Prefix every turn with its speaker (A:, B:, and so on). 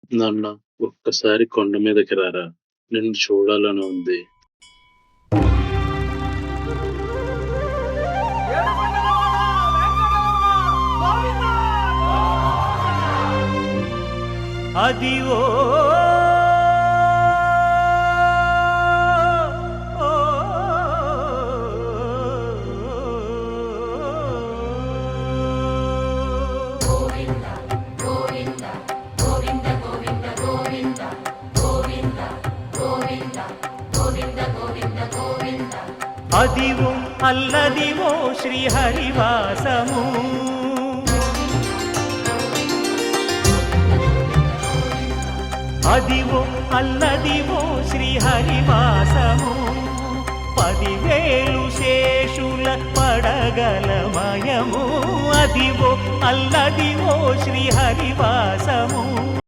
A: నాన్న, ఒక్కసారి కొండ మీదకి రారా! నిన్ను చూడాలని ఉంది.
B: అదివో అదివో అల్లదివో శ్రీహరివాసము. అదివో అల్లదివో శ్రీహరివాసము. 10,000 శేషుల పడగలమయము. అదివో అల్లదివో శ్రీహరివాసము.